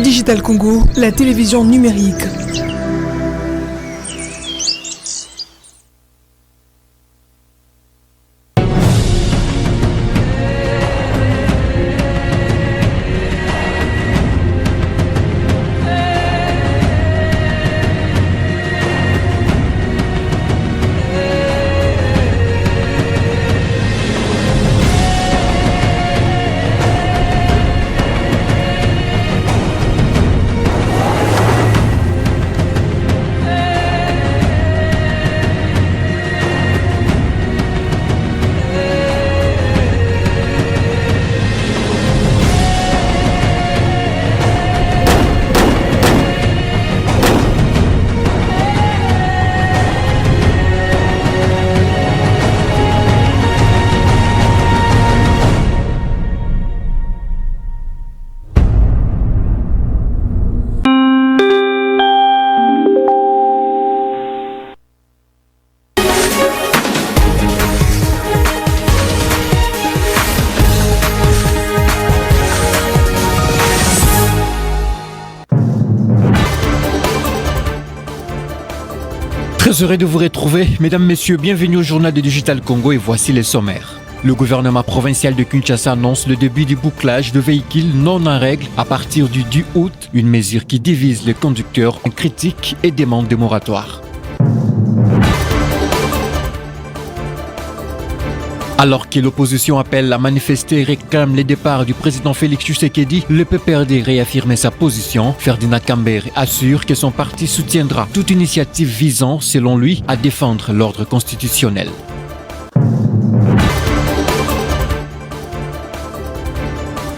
Digital Congo, la télévision numérique. Très heureux de vous retrouver. Mesdames, Messieurs, bienvenue au journal de Digital Congo et voici les sommaires. Le gouvernement provincial de Kinshasa annonce le début du bouclage de véhicules non en règle à partir du 10 août, une mesure qui divise les conducteurs en critiques et demande de moratoire. Alors que l'opposition appelle à manifester et réclame le départ du président Félix Tshisekedi, le PPRD réaffirme sa position. Ferdinand Kambere assure que son parti soutiendra toute initiative visant, selon lui, à défendre l'ordre constitutionnel.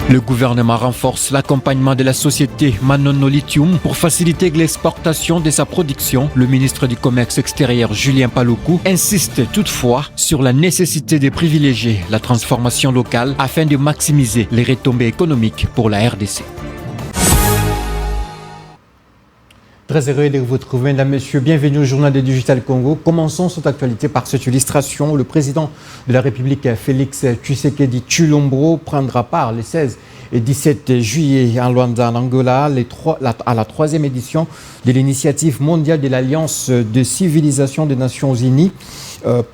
Le gouvernement renforce l'accompagnement de la société Manono Lithium pour faciliter l'exportation de sa production. Le ministre du Commerce extérieur Julien Paluku insiste toutefois sur la nécessité de privilégier la transformation locale afin de maximiser les retombées économiques pour la RDC. Très heureux de vous retrouver, mesdames, messieurs. Bienvenue au journal de Digital Congo. Commençons cette actualité par cette illustration. Le président de la République, Félix Tshisekedi Tshilombo, prendra part les 16 et 17 juillet en Luanda, en Angola, à la 3e édition de l'initiative mondiale de l'Alliance de civilisation des Nations Unies,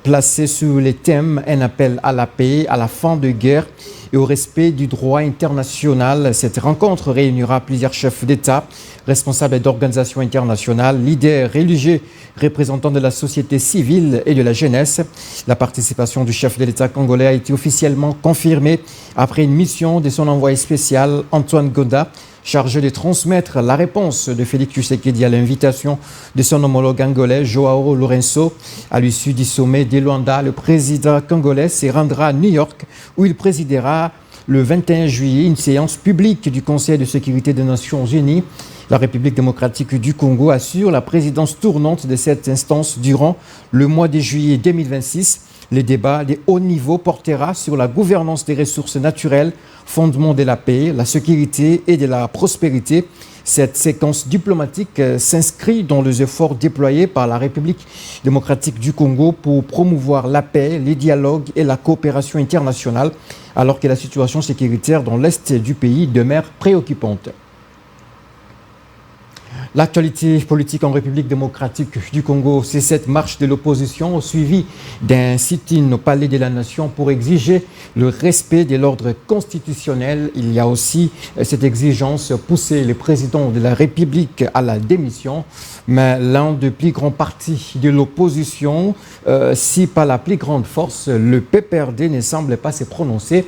placée sous les thèmes « Un appel à la paix, à la fin de guerre » et au respect du droit international. Cette rencontre réunira plusieurs chefs d'État, responsables d'organisations internationales, leaders religieux, représentants de la société civile et de la jeunesse. La participation du chef de l'État congolais a été officiellement confirmée après une mission de son envoyé spécial Antoine Godda, chargé de transmettre la réponse de Félix Tshisekedi à l'invitation de son homologue angolais Joao Lourenço. À l'issue du sommet de Luanda, le président congolais se rendra à New York où il présidera le 21 juillet une séance publique du Conseil de sécurité des Nations Unies. La République démocratique du Congo assure la présidence tournante de cette instance durant le mois de juillet 2026. Le débat de haut niveau portera sur la gouvernance des ressources naturelles, fondement de la paix, la sécurité et de la prospérité. Cette séquence diplomatique s'inscrit dans les efforts déployés par la République démocratique du Congo pour promouvoir la paix, les dialogues et la coopération internationale, alors que la situation sécuritaire dans l'est du pays demeure préoccupante. L'actualité politique en République démocratique du Congo, c'est cette marche de l'opposition suivie d'un sit-in au Palais de la Nation pour exiger le respect de l'ordre constitutionnel. Il y a aussi cette exigence pousser le président de la République à la démission. Mais l'un des plus grands partis de l'opposition, si pas la plus grande force, le PPRD ne semble pas se prononcer.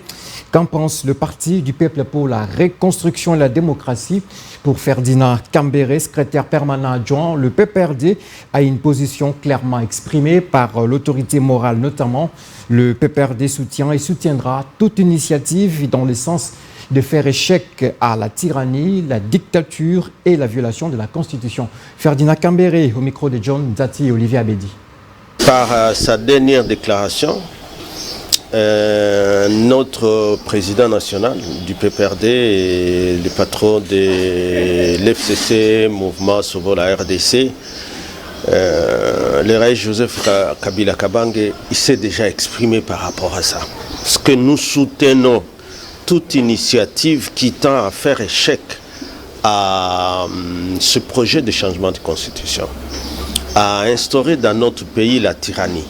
Qu'en pense le Parti du peuple pour la reconstruction et la démocratie? Pour Ferdinand Kambere, secrétaire permanent adjoint, le PPRD a une position clairement exprimée par l'autorité morale notamment. Le PPRD soutient et soutiendra toute initiative dans le sens de faire échec à la tyrannie, la dictature et la violation de la Constitution. Ferdinand Kambere au micro de John Nzati et Olivier Abedi. Par sa dernière déclaration, notre président national du PPRD et le patron de l'FCC, Mouvement Sauver la RDC, le roi Joseph Kabila Kabange, il s'est déjà exprimé par rapport à ça. Ce que nous soutenons toute initiative qui tend à faire échec à ce projet de changement de constitution, à instaurer dans notre pays la tyrannie,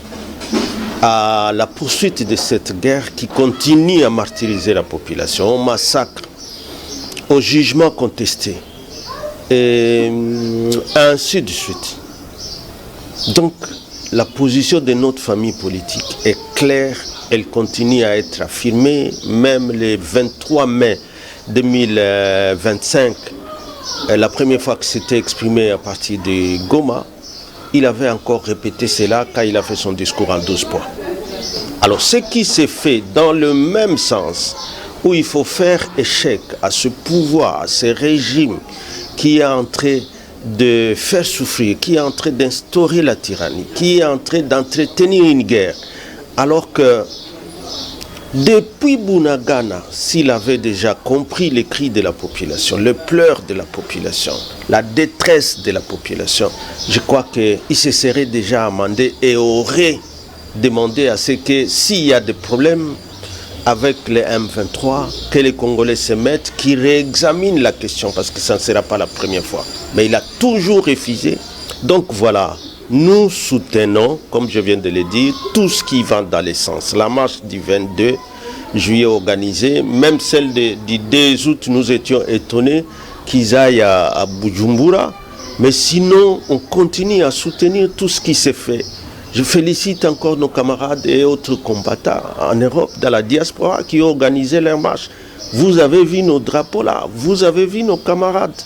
à la poursuite de cette guerre qui continue à martyriser la population, au massacre, au jugement contesté, et ainsi de suite. Donc, la position de notre famille politique est claire, elle continue à être affirmée, même le 23 mai 2025, la première fois que c'était exprimé à partir de Goma, il avait encore répété cela quand il a fait son discours en 12 points. Alors ce qui s'est fait dans le même sens, où il faut faire échec à ce pouvoir, à ce régime qui est en train de faire souffrir, qui est en train d'instaurer la tyrannie, qui est en train d'entretenir une guerre, alors que depuis Bunagana, s'il avait déjà compris les cris de la population, le pleur de la population, la détresse de la population, je crois qu'il se serait déjà amendé et aurait demandé à ce que s'il y a des problèmes avec les M23, que les Congolais se mettent, qu'ils réexaminent la question, parce que ça ne sera pas la première fois. Mais il a toujours refusé. Donc voilà, nous soutenons, comme je viens de le dire, tout ce qui va dans le sens. La marche du 22 juillet organisée, même celle du 2 août, nous étions étonnés qu'ils aillent à Bujumbura. Mais sinon, on continue à soutenir tout ce qui s'est fait. Je félicite encore nos camarades et autres combattants en Europe, dans la diaspora, qui ont organisé leur marche. Vous avez vu nos drapeaux là, vous avez vu nos camarades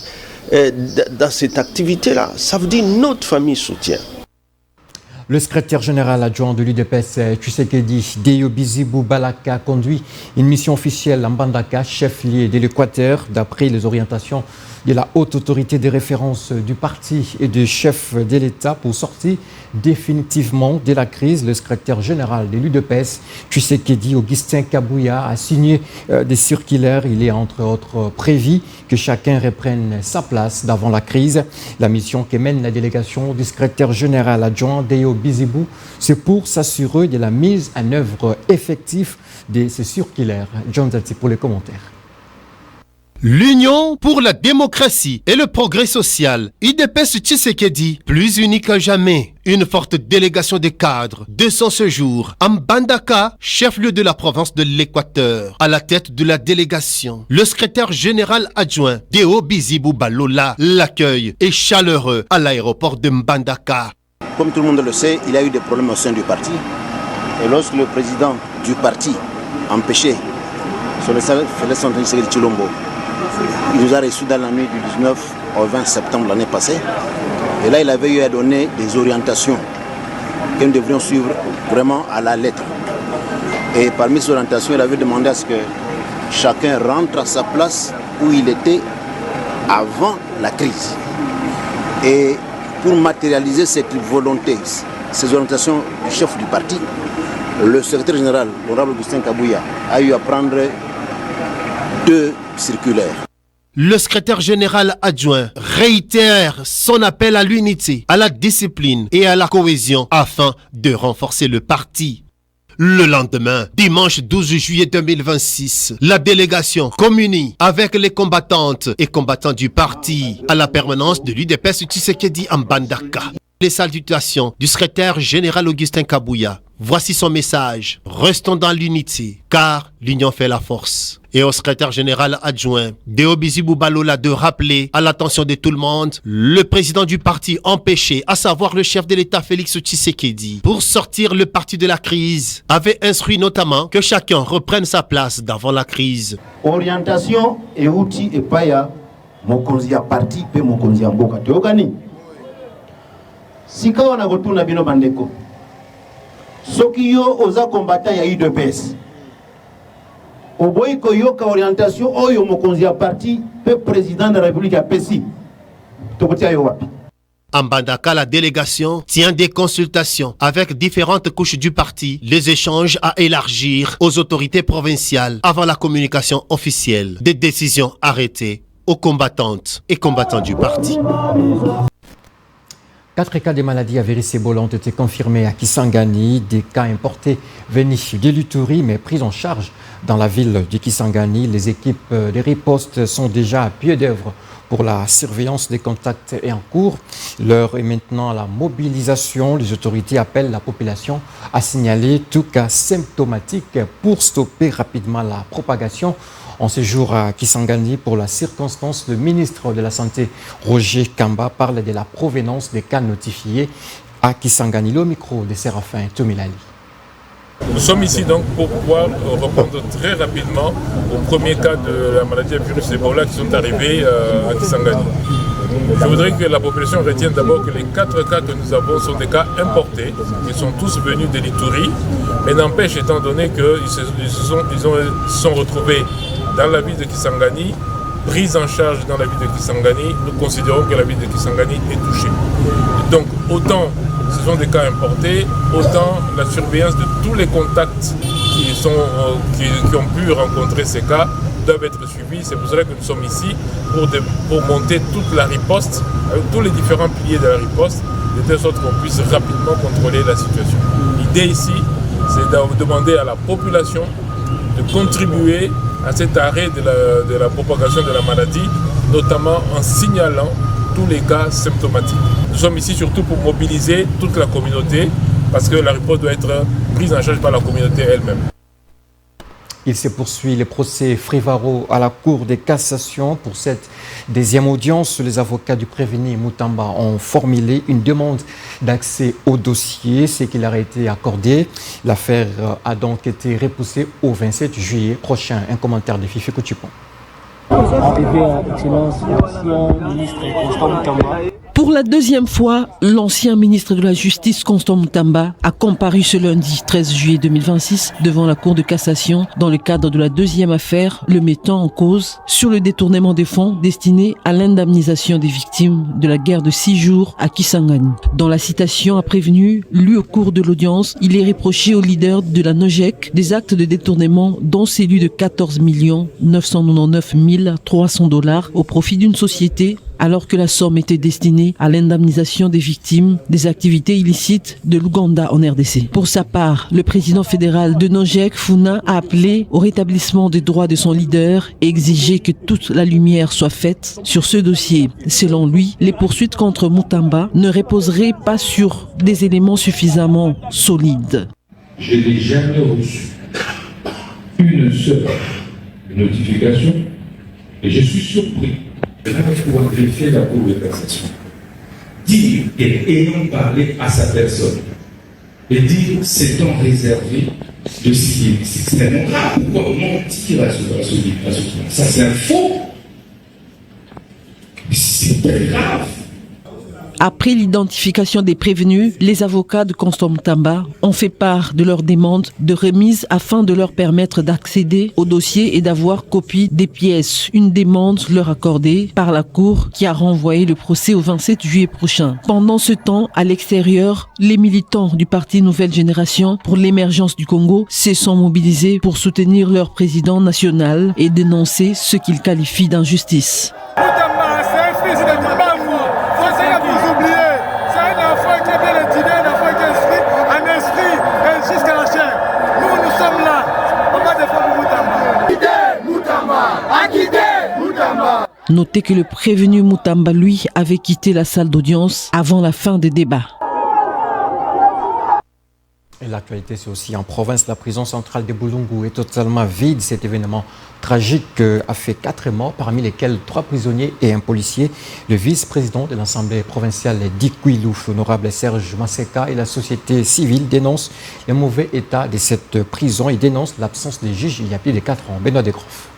dans cette activité-là. Ça veut dire notre famille soutient. Le secrétaire général adjoint de l'UDPS, Tshisekedi Deyo Bizibou Balaka, conduit une mission officielle en Mbandaka, chef-lieu de l'Équateur, d'après les orientations de la haute autorité de référence du parti et du chef de l'État pour sortir définitivement de la crise. Le secrétaire général de l'UDPS, Tshisekedi Augustin Kabouya, a signé des circulaires. Il est entre autres prévu que chacun reprenne sa place d'avant la crise. La mission que mène la délégation du secrétaire général adjoint Deyo Bizibou, c'est pour s'assurer de la mise en œuvre effective de ces circulaires. John Zati pour les commentaires. L'Union pour la démocratie et le progrès social, UDPS Tshisekedi, plus unie que jamais. Une forte délégation de cadres de son séjour à Mbandaka, chef-lieu de la province de l'Équateur. À la tête de la délégation, le secrétaire général adjoint Deyo Bizibou Balola, l'accueil est chaleureux à l'aéroport de Mbandaka. Comme tout le monde le sait, il y a eu des problèmes au sein du parti. Et lorsque le président du parti empêché, son excellence Félix Antoine Tshisekedi Tshilombo, il nous a reçus dans la nuit du 19 au 20 septembre l'année passée. Et là, il avait eu à donner des orientations que nous devrions suivre vraiment à la lettre. Et parmi ces orientations, il avait demandé à ce que chacun rentre à sa place où il était avant la crise. Et pour matérialiser cette volonté, ces orientations du chef du parti, le secrétaire général, l'honorable Augustin Kabouya, a eu à prendre 2 circulaires. Le secrétaire général adjoint réitère son appel à l'unité, à la discipline et à la cohésion afin de renforcer le parti. Le lendemain, dimanche 12 juillet 2026, la délégation communie avec les combattantes et combattants du parti à la permanence de l'UDPS Tshisekedi en Mbandaka. Les salutations du secrétaire général Augustin Kabouya. Voici son message. Restons dans l'unité, car l'union fait la force. Et au secrétaire général adjoint, Deyo Bizibou Balola, de rappeler à l'attention de tout le monde, le président du parti empêché, à savoir le chef de l'État Félix Tshisekedi, pour sortir le parti de la crise, avait instruit notamment que chacun reprenne sa place d'avant la crise. Orientation et outils et paya, mokonzi ya parti pe mokonzi ya mboka. Teokani. Sika wana gotuna bino bandeko. Soki yo oza kombata ya UDPS. Oboyi koyoka orientation oyo mokonzi ya parti pe président de la République ya PESI. Tokotia yo wapi? En Mbandaka, la délégation tient des consultations avec différentes couches du parti, les échanges à élargir aux autorités provinciales avant la communication officielle des décisions arrêtées aux combattantes et combattants du parti. 4 cas de maladies à virus Ebola ont été confirmés à Kisangani, des cas importés venus de l'Ituri mais pris en charge dans la ville de Kisangani. Les équipes de riposte sont déjà à pied d'œuvre pour la surveillance des contacts et en cours. L'heure est maintenant à la mobilisation. Les autorités appellent la population à signaler tout cas symptomatique pour stopper rapidement la propagation. En séjour à Kisangani pour la circonstance, le ministre de la Santé, Roger Kamba, parle de la provenance des cas notifiés à Kisangani. Le micro de Séraphin Tomilali. Nous sommes ici donc pour pouvoir répondre très rapidement aux premiers cas de la maladie à virus Ebola qui sont arrivés à Kisangani. Je voudrais que la population retienne d'abord que les 4 cas que nous avons sont des cas importés, qui sont tous venus de l'Ituri, mais n'empêche, étant donné qu'ils se sont retrouvés dans la ville de Kisangani, prise en charge dans la ville de Kisangani, nous considérons que la ville de Kisangani est touchée. Donc autant ce sont des cas importés, autant la surveillance de tous les contacts qui ont pu rencontrer ces cas doivent être suivis. C'est pour cela que nous sommes ici pour monter toute la riposte, avec tous les différents piliers de la riposte, de telle sorte qu'on puisse rapidement contrôler la situation. L'idée ici, c'est de demander à la population de contribuer à cet arrêt de la propagation de la maladie, notamment en signalant tous les cas symptomatiques. Nous sommes ici surtout pour mobiliser toute la communauté parce que la riposte doit être prise en charge par la communauté elle-même. Il se poursuit le procès Frivaro à la Cour de cassation. Pour cette deuxième audience, les avocats du prévenu Moutamba ont formulé une demande d'accès au dossier, ce qui leur a été accordé. L'affaire a donc été repoussée au 27 juillet prochain. Un commentaire de Fifi Koutchipon. Pour la deuxième fois, l'ancien ministre de la Justice, Constant Moutamba, a comparu ce lundi 13 juillet 2026 devant la Cour de cassation dans le cadre de la deuxième affaire le mettant en cause sur le détournement des fonds destinés à l'indemnisation des victimes de la guerre de 6 jours à Kisangani. Dans la citation a prévenu, lu au cours de l'audience, il est reproché au leader de la NOJEC des actes de détournement dont celui de 14 999 300 $ au profit d'une société alors que la somme était destinée à l'indemnisation des victimes des activités illicites de l'Ouganda en RDC. Pour sa part, le président fédéral de NOJEC, Funa, a appelé au rétablissement des droits de son leader et exigé que toute la lumière soit faite sur ce dossier. Selon lui, les poursuites contre Moutamba ne reposeraient pas sur des éléments suffisamment solides. Je n'ai jamais reçu une seule notification et je suis surpris de pouvoir greffer la Cour de cassation. Dire et ayant parlé à sa personne et dire c'est temps réservé de ce qui est extrêmement grave. Pourquoi mentir à ce point? Ça c'est un faux. C'est très grave. Après l'identification des prévenus, les avocats de Constant Moutamba ont fait part de leur demande de remise afin de leur permettre d'accéder au dossier et d'avoir copie des pièces. Une demande leur accordée par la Cour qui a renvoyé le procès au 27 juillet prochain. Pendant ce temps, à l'extérieur, les militants du parti Nouvelle Génération pour l'émergence du Congo se sont mobilisés pour soutenir leur président national et dénoncer ce qu'ils qualifient d'injustice. Notez que le prévenu Moutamba, lui, avait quitté la salle d'audience avant la fin des débats. Et l'actualité, c'est aussi en province. La prison centrale de Boulungu est totalement vide. Cet événement tragique a fait 4 morts, parmi lesquels 3 prisonniers et un policier. Le vice-président de l'Assemblée provinciale d'Ikwilu, l'honorable Serge Maseka, et la société civile dénoncent le mauvais état de cette prison et dénoncent l'absence de juges il y a plus de 4 ans. Benoît Desgroff.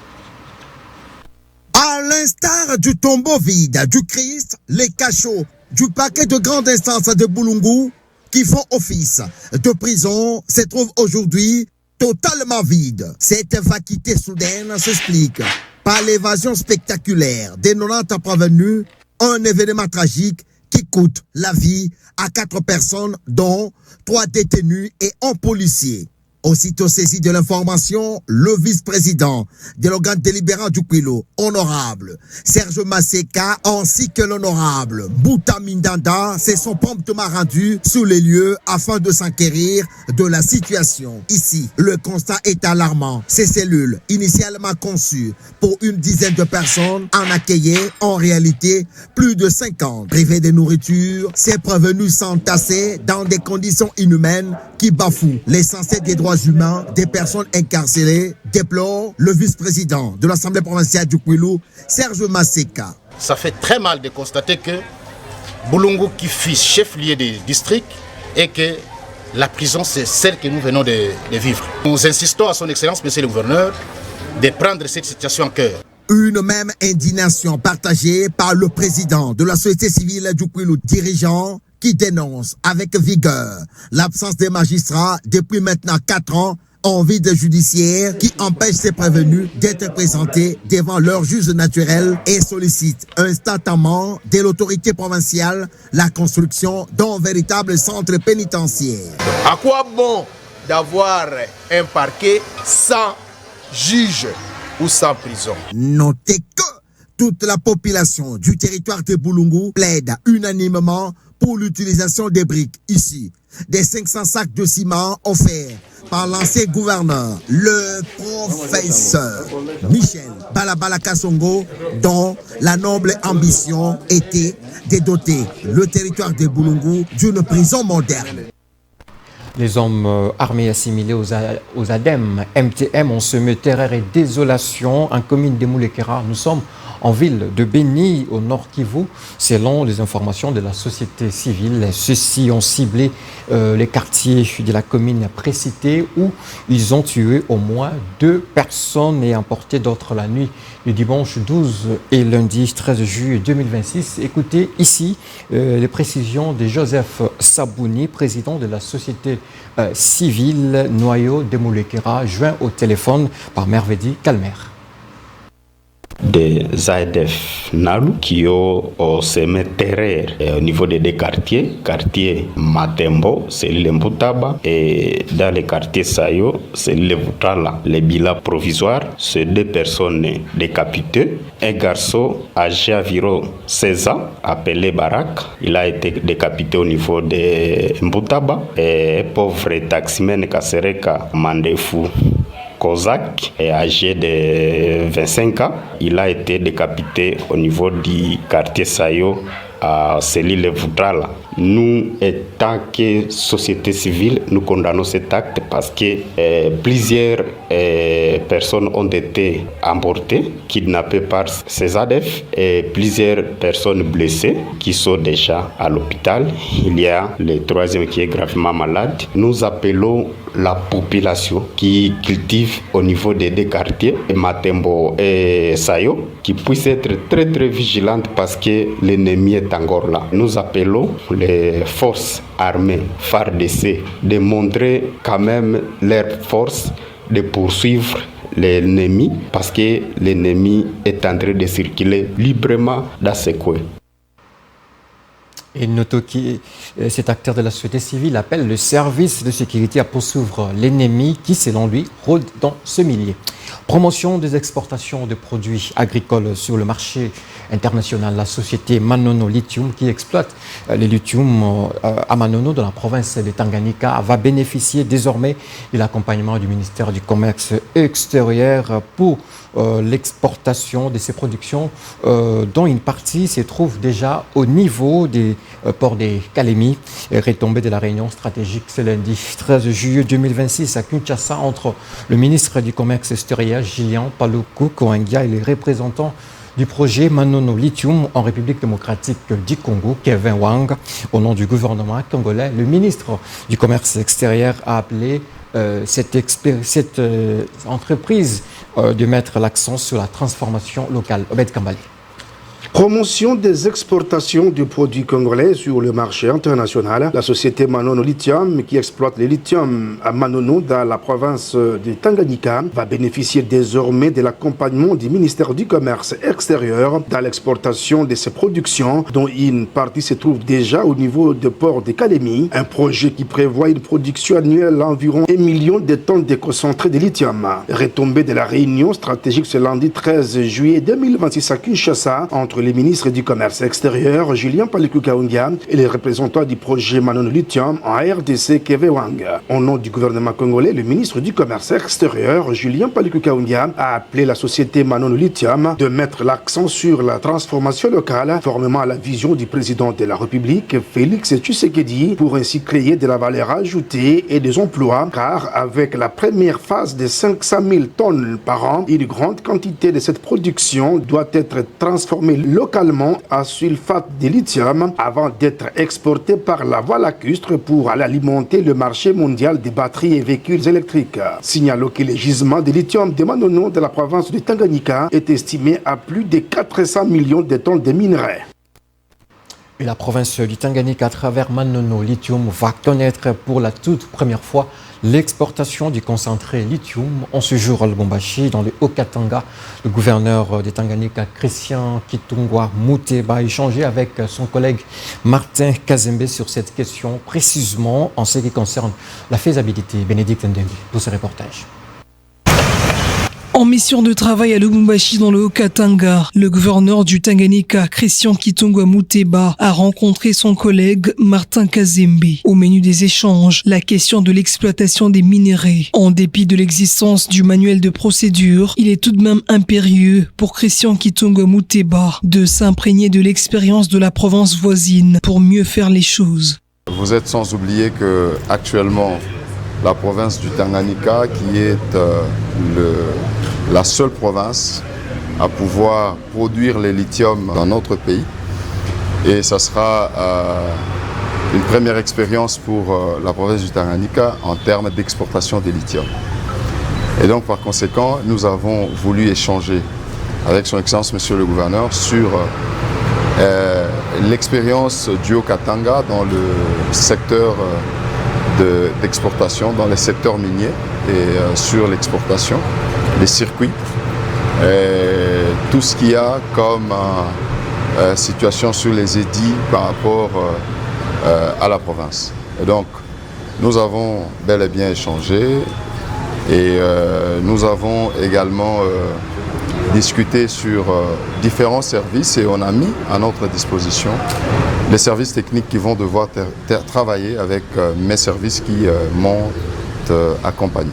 À l'instar du tombeau vide du Christ, les cachots du paquet de grandes instances de Boulungu qui font office de prison se trouvent aujourd'hui totalement vides. Cette vacuité soudaine s'explique par l'évasion spectaculaire des 90 prévenus, un événement tragique qui coûte la vie à 4 personnes, dont 3 détenus et 1 policier. Aussitôt saisi de l'information, le vice-président de l'organe délibérant du Kouilou, honorable Serge Maseka, ainsi que l'honorable Bouta Mindanda, se sont promptement rendus sur les lieux afin de s'enquérir de la situation. Ici, le constat est alarmant. Ces cellules, initialement conçues pour une dizaine de personnes, en accueillaient en réalité plus de 50. Privés de nourriture, ces prévenus s'entassaient dans des conditions inhumaines qui bafouent l'essentiel des droits humains des personnes incarcérées, déplore le vice-président de l'Assemblée provinciale du Kouilou, Serge Maseka. Ça fait très mal de constater que Boulungu qui fut chef-lieu du district et que la prison c'est celle que nous venons de vivre. Nous insistons à son Excellence, Monsieur le Gouverneur, de prendre cette situation en cœur. Une même indignation partagée par le président de la société civile du Kouilou, dirigeant, qui dénonce avec vigueur l'absence des magistrats depuis maintenant 4 ans en vide judiciaire qui empêche ces prévenus d'être présentés devant leur juge naturel et sollicite instantanément de l'autorité provinciale la construction d'un véritable centre pénitentiaire. À quoi bon d'avoir un parquet sans juge ou sans prison? Notez que toute la population du territoire de Boulungu plaide unanimement pour l'utilisation des briques ici, des 500 sacs de ciment offerts par l'ancien gouverneur, le professeur Michel Balabala Kassongo, dont la noble ambition était de doter le territoire de Boulungu d'une prison moderne. Les hommes armés assimilés aux ADEM, MTM, ont semé terreur et désolation en commune de Moulekera. Nous sommes en ville de Béni, au nord Kivu, selon les informations de la société civile. Ceux-ci ont ciblé les quartiers de la commune précitée où ils ont tué au moins 2 personnes et emporté d'autres la nuit du dimanche 12 et lundi 13 juillet 2026. Écoutez ici les précisions de Joseph Sabouni, président de la société civile Noyau de Moulekera, joint au téléphone par Mervedi Calmer. Des ADF Nalu qui ont semé terreur au niveau des 2 quartiers, quartier Matembo, c'est l'île Mbutaba, et dans le quartier Sayo, c'est l'île Vutala. Les bilans provisoires, c'est 2 personnes décapitées. Un garçon âgé environ 16 ans, appelé Barak, il a été décapité au niveau de Mbutaba. Et un pauvre taximen Kasereka Mandefu Kozak est âgé de 25 ans. Il a été décapité au niveau du quartier Sayo à Céline Voutrala. Nous, tant que société civile, nous condamnons cet acte parce que plusieurs personnes ont été emportées, kidnappées par ces ADF et plusieurs personnes blessées qui sont déjà à l'hôpital. Il y a le 3e qui est gravement malade. Nous appelons la population qui cultive au niveau des 2 quartiers, Matembo et Sayo, qui puisse être très très vigilante parce que l'ennemi est encore là. Nous appelons les forces armées FARDC de montrer quand même leur force de poursuivre l'ennemi parce que l'ennemi est en train de circuler librement dans ce coin. Et notons que cet acteur de la société civile appelle le service de sécurité à poursuivre l'ennemi qui, selon lui, rôde dans ce milieu. Promotion des exportations de produits agricoles sur le marché international. La société Manono Lithium, qui exploite le lithium à Manono dans la province de Tanganyika, va bénéficier désormais de l'accompagnement du ministère du Commerce extérieur pour l'exportation de ces productions dont une partie se trouve déjà au niveau des ports des Kalemi, retombée de la réunion stratégique ce lundi 13 juillet 2026 à Kinshasa entre le ministre du Commerce extérieur Gillian Paluku Koengia et les représentants du projet Manono Lithium en République démocratique du Congo, Kevin Wang. Au nom du gouvernement congolais, le ministre du Commerce extérieur a appelé cette entreprise de mettre l'accent sur la transformation locale. Obed Kambali. Promotion des exportations de produits congolais sur le marché international. La société Manono Lithium, qui exploite le lithium à Manono dans la province de Tanganyika, va bénéficier désormais de l'accompagnement du ministère du Commerce extérieur dans l'exportation de ses productions, dont une partie se trouve déjà au niveau du port de Kalemi. Un projet qui prévoit une production annuelle d'environ 1 million de tonnes de concentré de lithium. Retombée de la réunion stratégique ce lundi 13 juillet 2026 à Kinshasa entre les ministres du Commerce extérieur, Julien Paluku Kahungia, et les représentants du projet Manono Lithium en RDC, Keve Wang. Au nom du gouvernement congolais, le ministre du Commerce extérieur, Julien Paluku Kahungia, a appelé la société Manono Lithium de mettre l'accent sur la transformation locale, conformément à la vision du président de la République, Félix Tshisekedi, pour ainsi créer de la valeur ajoutée et des emplois, car avec la première phase de 500 000 tonnes par an, une grande quantité de cette production doit être transformée localement à sulfate de lithium avant d'être exporté par la voie lacustre pour aller alimenter le marché mondial des batteries et véhicules électriques. Signalons que le gisement de lithium de Manono de la province de Tanganyika est estimé à plus de 400 millions de tonnes de minerais. Et la province du Tanganyika, à travers Manono Lithium, va connaître pour la toute première fois l'exportation du concentré lithium. En ce jour à Lubumbashi, dans le Haut-Katanga, le gouverneur de Tanganyika, Christian Kitungwa Muteba, a échangé avec son collègue Martin Kazembe sur cette question, précisément en ce qui concerne la faisabilité. Bénédicte Ndengi pour ce reportage. En mission de travail à Lubumbashi dans le Haut-Katanga, le gouverneur du Tanganyika, Christian Kitungwa Muteba, a rencontré son collègue Martin Kazembe. Au menu des échanges, la question de l'exploitation des minerais. En dépit de l'existence du manuel de procédure, il est tout de même impérieux pour Christian Kitungwa Muteba de s'imprégner de l'expérience de la province voisine pour mieux faire les choses. Vous êtes sans oublier que actuellement, la province du Tanganyika, qui est la seule province à pouvoir produire le lithium dans notre pays. Et ça sera une première expérience pour la province du Tanganyika en termes d'exportation de lithium. Et donc par conséquent, nous avons voulu échanger avec son Excellence Monsieur le Gouverneur sur l'expérience du Haut-Katanga dans le secteur d'exportation, dans les secteurs miniers et sur l'exportation, les circuits, tout ce qu'il y a comme situation sur les édits par rapport à la province. Et donc, nous avons bel et bien échangé et nous avons également discuté sur différents services et on a mis à notre disposition les services techniques qui vont devoir travailler avec mes services qui m'ont accompagné.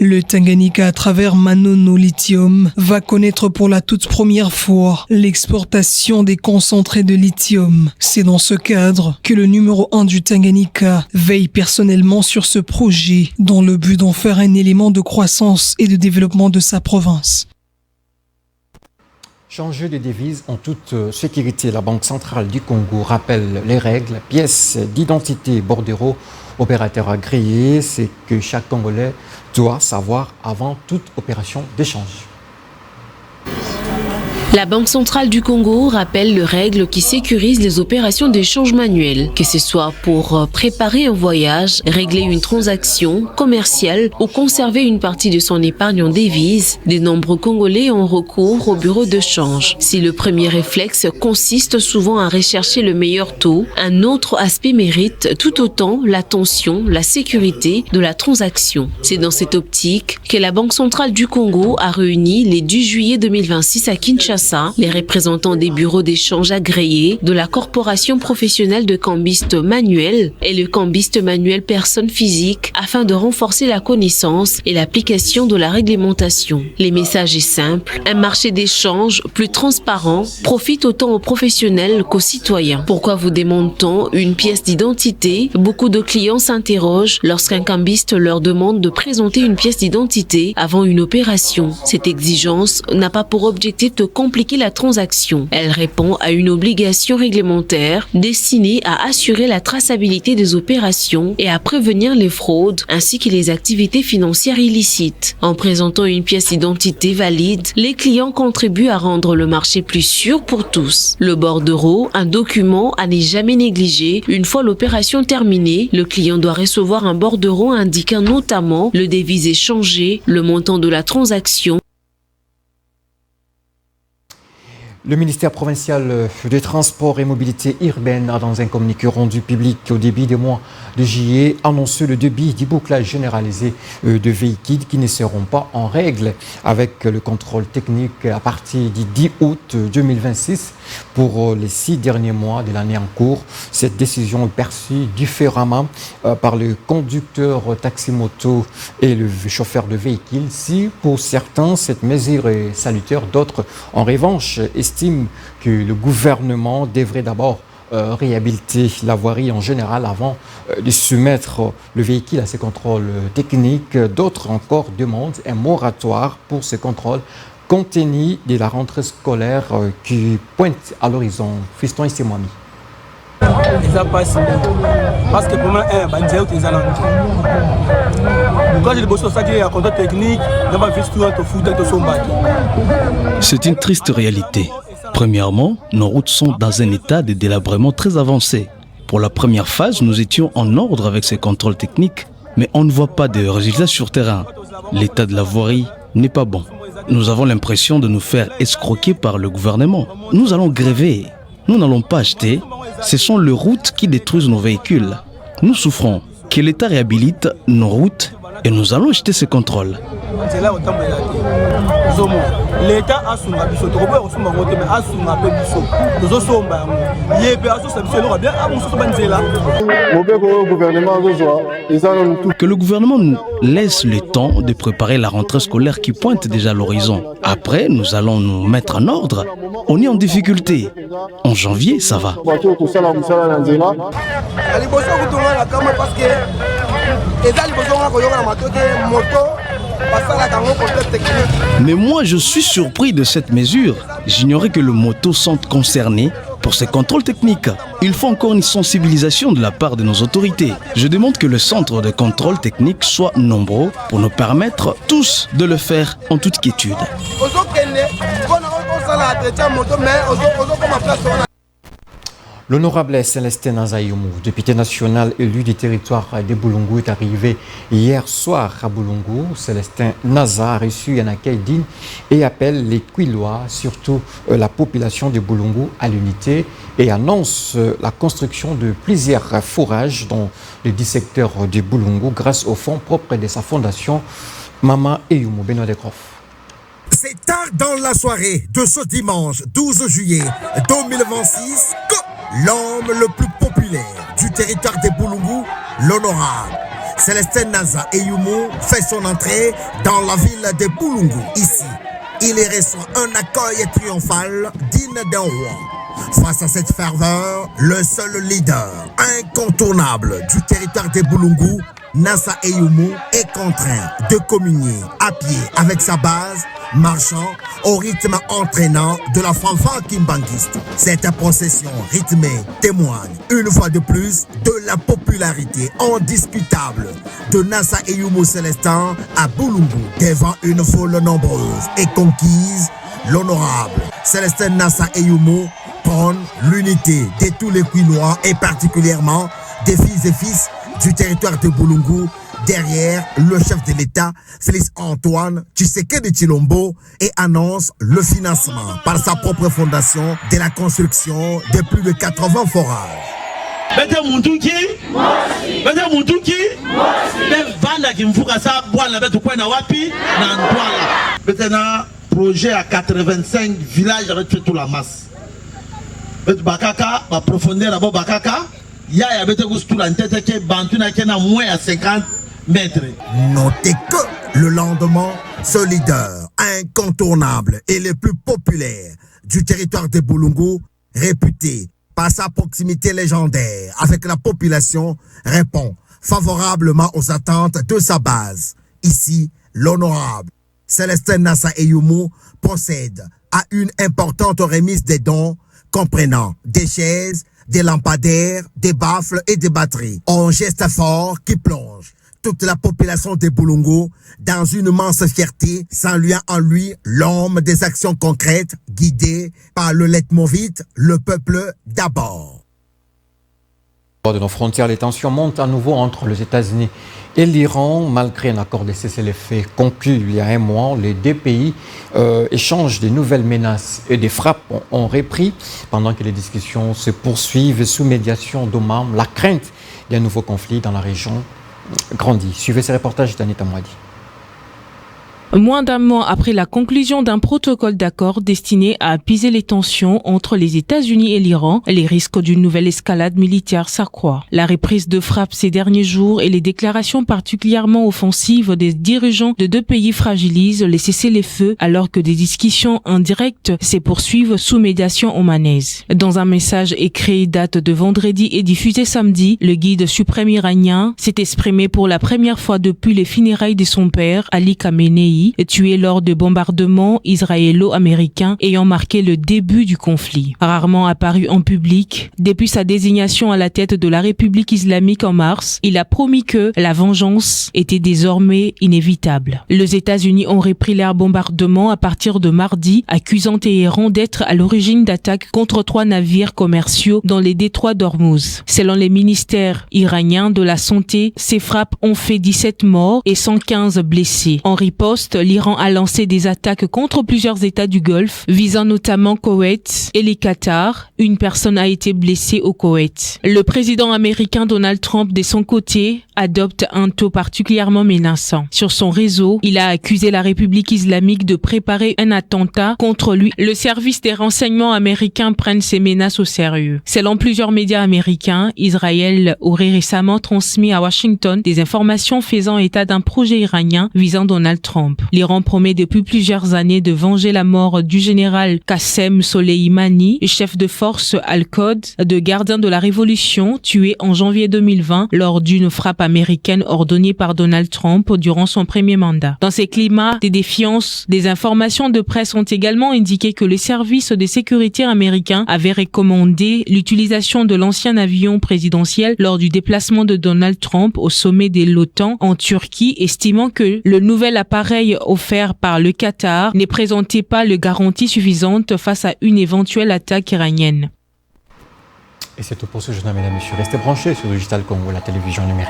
Le Tanganyika, à travers Manono Lithium, va connaître pour la toute première fois l'exportation des concentrés de lithium. C'est dans ce cadre que le numéro 1 du Tanganyika veille personnellement sur ce projet dans le but d'en faire un élément de croissance et de développement de sa province. Changer de devise en toute sécurité. La Banque centrale du Congo rappelle les règles, pièces d'identité bordereau, opérateur agréé, c'est que chaque Congolais doit savoir avant toute opération d'échange. La Banque centrale du Congo rappelle les règles qui sécurisent les opérations d'échange manuel, que ce soit pour préparer un voyage, régler une transaction commerciale ou conserver une partie de son épargne en devise. De nombreux Congolais ont recours au bureau de change. Si le premier réflexe consiste souvent à rechercher le meilleur taux, un autre aspect mérite tout autant l'attention, la sécurité de la transaction. C'est dans cette optique que la Banque centrale du Congo a réuni le 10 juillet 2026 à Kinshasa les représentants des bureaux d'échange agréés de la Corporation professionnelle de cambistes manuels et le cambiste manuel personne physique afin de renforcer la connaissance et l'application de la réglementation. Le message est simple, un marché d'échange plus transparent profite autant aux professionnels qu'aux citoyens. Pourquoi vous demande-t-on une pièce d'identité? Beaucoup de clients s'interrogent lorsqu'un cambiste leur demande de présenter une pièce d'identité avant une opération. Cette exigence n'a pas pour objectif de compenser compliquer la transaction. Elle répond à une obligation réglementaire destinée à assurer la traçabilité des opérations et à prévenir les fraudes ainsi que les activités financières illicites. En présentant une pièce d'identité valide, les clients contribuent à rendre le marché plus sûr pour tous. Le bordereau, un document à ne jamais négliger. Une fois l'opération terminée, le client doit recevoir un bordereau indiquant notamment le devise échangé, le montant de la transaction. Le ministère provincial des Transports et Mobilité urbaine a, dans un communiqué rendu public au début des mois de juillet, annoncé le début du bouclage généralisé de véhicules qui ne seront pas en règle avec le contrôle technique à partir du 10 août 2026 pour les 6 derniers mois de l'année en cours. Cette décision est perçue différemment par le conducteur taxi-moto et le chauffeur de véhicule. Si pour certains cette mesure est salutaire, d'autres en revanche estiment que le gouvernement devrait d'abord réhabiliter la voirie en général avant de soumettre le véhicule à ces contrôles techniques. D'autres encore demandent un moratoire pour ces contrôles compte tenu de la rentrée scolaire qui pointe à l'horizon. Fiston et Simwami. Parce que pour moi, c'est une triste réalité. Premièrement, nos routes sont dans un état de délabrement très avancé. Pour la première phase, nous étions en ordre avec ces contrôles techniques, mais on ne voit pas de résultats sur terrain. L'état de la voirie n'est pas bon. Nous avons l'impression de nous faire escroquer par le gouvernement. Nous allons gréver. Nous n'allons pas acheter. Ce sont les routes qui détruisent nos véhicules. Nous souffrons. Que l'État réhabilite nos routes et nous allons acheter ces contrôles. L'État a son ambition. Que le gouvernement nous laisse le temps de préparer la rentrée scolaire qui pointe déjà à l'horizon. Après, nous allons nous mettre en ordre. On est en difficulté. En janvier, ça va. Mais moi, je suis surpris de cette mesure. J'ignorais que les motos sont concernées pour ces contrôles techniques. Il faut encore une sensibilisation de la part de nos autorités. Je demande que le centre de contrôle technique soit nombreux pour nous permettre tous de le faire en toute quiétude. L'honorable Célestin Nazayoumou, député national élu du territoire de Boulungu, est arrivé hier soir à Boulungu. Célestin Naza a reçu un accueil digne et appelle les Kwilois, surtout la population de Boulungu, à l'unité et annonce la construction de plusieurs fourrages dans les 10 secteurs de Boulungu grâce aux fonds propres de sa fondation Mama Eyumu Benoît Dekroff. C'est tard dans la soirée de ce dimanche 12 juillet 2026 que l'homme le plus populaire du territoire de Boulungu, l'honorable Célestin Naza Eyumu, fait son entrée dans la ville de Boulungu. Ici, il y reçoit un accueil triomphal digne d'un roi. Face à cette ferveur, le seul leader incontournable du territoire de Boulungu, Naza Eyumu, est contraint de communier à pied avec sa base, marchant au rythme entraînant de la fanfare kimbanguiste. Cette procession rythmée témoigne une fois de plus de la popularité indiscutable de Naza Eyumu Célestin à Boulungu. Devant une foule nombreuse et conquise, l'honorable Célestin Naza Eyumu prône l'unité de tous les Kwilois et particulièrement des filles et fils du territoire de Boulungu derrière le chef de l'État, Félix Antoine Tshisekedi Tshilombo, et annonce le financement par sa propre fondation de la construction de plus de 80 forages. Projet à 85 villages avec toute la masse. Bakaka, ma profondeur d'abord Bakaka, il y a tout la tête qui est bantuna qui est moins à 50 mètres. Notez que le lendemain, ce leader incontournable et le plus populaire du territoire de Boulungu, réputé par sa proximité légendaire avec la population, répond favorablement aux attentes de sa base. Ici, l'honorable Célestin Naza Eyumu possède à une importante remise des dons comprenant des chaises, des lampadaires, des baffles et des batteries. Un geste fort qui plonge toute la population de Boulungu dans une immense fierté, saluant en lui l'homme des actions concrètes guidé par le leitmotiv « Le peuple d'abord ». De nos frontières, les tensions montent à nouveau entre les États-Unis et l'Iran. Malgré un accord de cessez-le-feu conclu il y a un mois, les deux pays échangent de nouvelles menaces et des frappes ont repris pendant que les discussions se poursuivent sous médiation d'Oman. La crainte d'un nouveau conflit dans la région grandit. Suivez ce reportage d'Anita Mouadi. Moins d'un mois après la conclusion d'un protocole d'accord destiné à apaiser les tensions entre les États-Unis et l'Iran, les risques d'une nouvelle escalade militaire s'accroissent. La reprise de frappe ces derniers jours et les déclarations particulièrement offensives des dirigeants de deux pays fragilisent les cessez-les-feux alors que des discussions indirectes se poursuivent sous médiation omanaise. Dans un message écrit date de vendredi et diffusé samedi, le guide suprême iranien s'est exprimé pour la première fois depuis les funérailles de son père, Ali Khamenei, tué lors de bombardements israélo-américains ayant marqué le début du conflit. Rarement apparu en public, depuis sa désignation à la tête de la République islamique en mars, il a promis que la vengeance était désormais inévitable. Les États-Unis ont repris leurs bombardements à partir de mardi, accusant Téhéran d'être à l'origine d'attaques contre 3 navires commerciaux dans les détroits d'Ormuz. Selon les ministères iraniens de la santé, ces frappes ont fait 17 morts et 115 blessés. En riposte, l'Iran a lancé des attaques contre plusieurs États du Golfe, visant notamment Koweït et les Qatar. Une personne a été blessée au Koweït. Le président américain Donald Trump, de son côté, adopte un ton particulièrement menaçant. Sur son réseau, il a accusé la République islamique de préparer un attentat contre lui. Le service des renseignements américains prenne ces menaces au sérieux. Selon plusieurs médias américains, Israël aurait récemment transmis à Washington des informations faisant état d'un projet iranien visant Donald Trump. L'Iran promet depuis plusieurs années de venger la mort du général Qassem Soleimani, chef de force Al-Quds de gardien de la révolution, tué en janvier 2020 lors d'une frappe américaine ordonnée par Donald Trump durant son premier mandat. Dans ces climats de défiance, des informations de presse ont également indiqué que les services de sécurité américains avaient recommandé l'utilisation de l'ancien avion présidentiel lors du déplacement de Donald Trump au sommet de l'OTAN en Turquie, estimant que le nouvel appareil offert par le Qatar ne présentait pas les garanties suffisantes face à une éventuelle attaque iranienne. Et c'est tout pour ce journal, mesdames et messieurs. Restez branchés sur Digital Congo, la télévision numérique.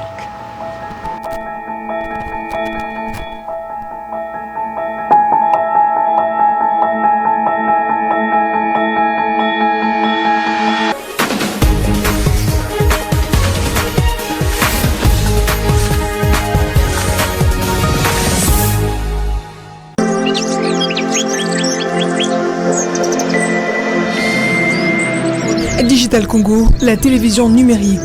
Digital Congo, la télévision numérique.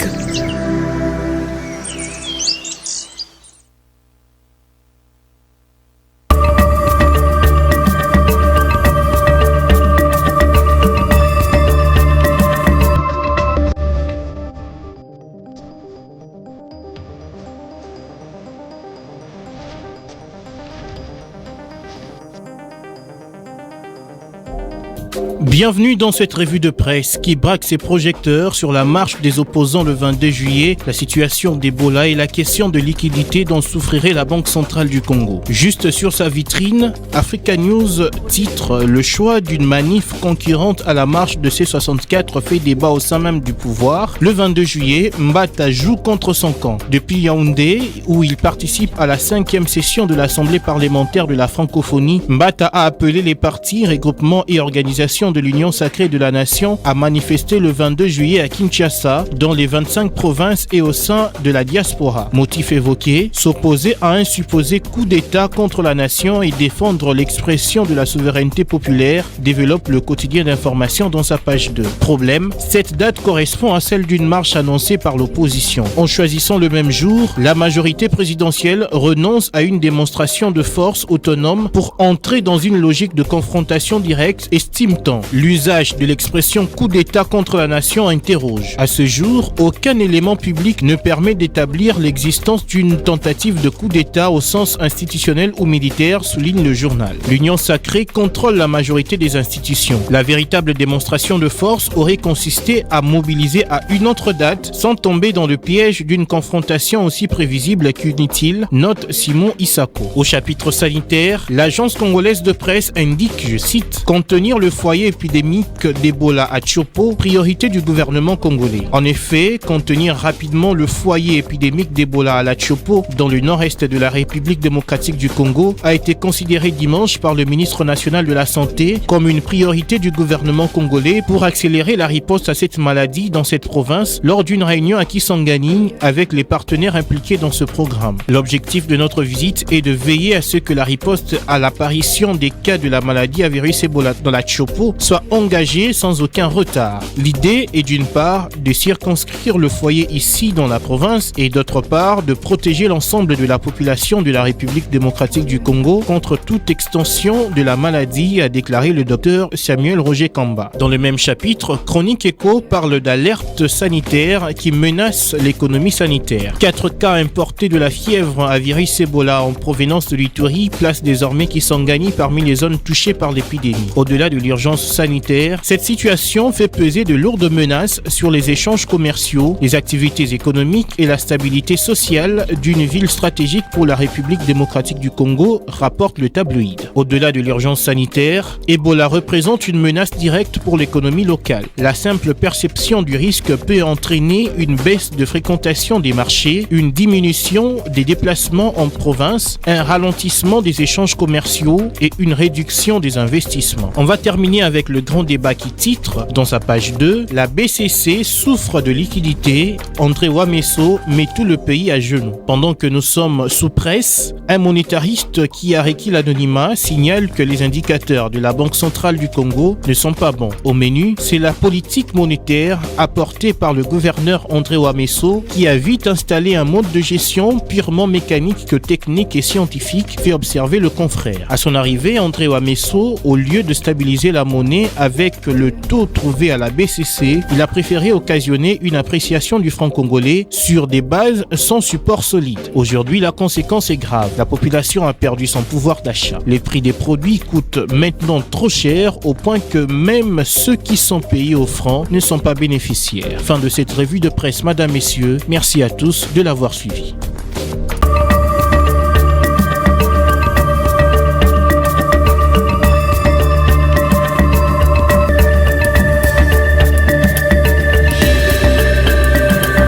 Bienvenue dans cette revue de presse qui braque ses projecteurs sur la marche des opposants le 22 juillet, la situation d'Ebola et la question de liquidité dont souffrirait la Banque centrale du Congo. Juste sur sa vitrine, Africa News titre « Le choix d'une manif concurrente à la marche de C64 fait débat au sein même du pouvoir ». Le 22 juillet, Mbata joue contre son camp. Depuis Yaoundé, où il participe à la 5e session de l'Assemblée parlementaire de la francophonie, Mbata a appelé les partis, regroupements et organisations de l'Union sacrée de la nation à manifester le 22 juillet à Kinshasa, dans les 25 provinces et au sein de la diaspora. Motif évoqué, s'opposer à un supposé coup d'État contre la nation et défendre l'expression de la souveraineté populaire, développe le quotidien d'information dans sa page 2. Problème, cette date correspond à celle d'une marche annoncée par l'opposition. En choisissant le même jour, la majorité présidentielle renonce à une démonstration de force autonome pour entrer dans une logique de confrontation directe, estime Pourtant, l'usage de l'expression coup d'État contre la nation interroge. À ce jour, aucun élément public ne permet d'établir l'existence d'une tentative de coup d'État au sens institutionnel ou militaire, souligne le journal. L'Union sacrée contrôle la majorité des institutions. La véritable démonstration de force aurait consisté à mobiliser à une autre date sans tomber dans le piège d'une confrontation aussi prévisible qu'inutile, note Simon Isako. Au chapitre sanitaire, l'agence congolaise de presse indique, je cite, « Contenir le foyer épidémique d'Ebola à Tchopo, priorité du gouvernement congolais ». En effet, contenir rapidement le foyer épidémique d'Ebola à la Tchopo, dans le nord-est de la République démocratique du Congo, a été considéré dimanche par le ministre national de la Santé comme une priorité du gouvernement congolais pour accélérer la riposte à cette maladie dans cette province lors d'une réunion à Kisangani avec les partenaires impliqués dans ce programme. L'objectif de notre visite est de veiller à ce que la riposte à l'apparition des cas de la maladie à virus Ebola dans la Tchopo soit engagée sans aucun retard. L'idée est d'une part de circonscrire le foyer ici dans la province et d'autre part de protéger l'ensemble de la population de la République démocratique du Congo contre toute extension de la maladie, a déclaré le docteur Samuel Roger Kamba. Dans le même chapitre, Chronique Éco parle d'alerte sanitaire qui menace l'économie sanitaire. 4 cas importés de la fièvre à virus Ebola en provenance de l'Ituri placent désormais Kisangani parmi les zones touchées par l'épidémie. Au-delà de l'urgence sanitaire, cette situation fait peser de lourdes menaces sur les échanges commerciaux, les activités économiques et la stabilité sociale d'une ville stratégique pour la République démocratique du Congo, rapporte le tabloïd. Au-delà de l'urgence sanitaire, Ebola représente une menace directe pour l'économie locale. La simple perception du risque peut entraîner une baisse de fréquentation des marchés, une diminution des déplacements en province, un ralentissement des échanges commerciaux et une réduction des investissements. On va terminer avec le grand débat qui titre, dans sa page 2, la BCC souffre de liquidité, André Wameso met tout le pays à genoux. Pendant que nous sommes sous presse, un monétariste qui a requis l'anonymat signale que les indicateurs de la Banque centrale du Congo ne sont pas bons. Au menu, c'est la politique monétaire apportée par le gouverneur André Wameso qui a vite installé un mode de gestion purement mécanique que technique et scientifique, fait observer le confrère. À son arrivée, André Wameso, au lieu de stabiliser la monnaie avec le taux trouvé à la BCC, il a préféré occasionner une appréciation du franc congolais sur des bases sans support solide. Aujourd'hui, la conséquence est grave. La population a perdu son pouvoir d'achat. Les prix des produits coûtent maintenant trop cher au point que même ceux qui sont payés au franc ne sont pas bénéficiaires. Fin de cette revue de presse, Madame, Messieurs. Merci à tous de l'avoir suivi.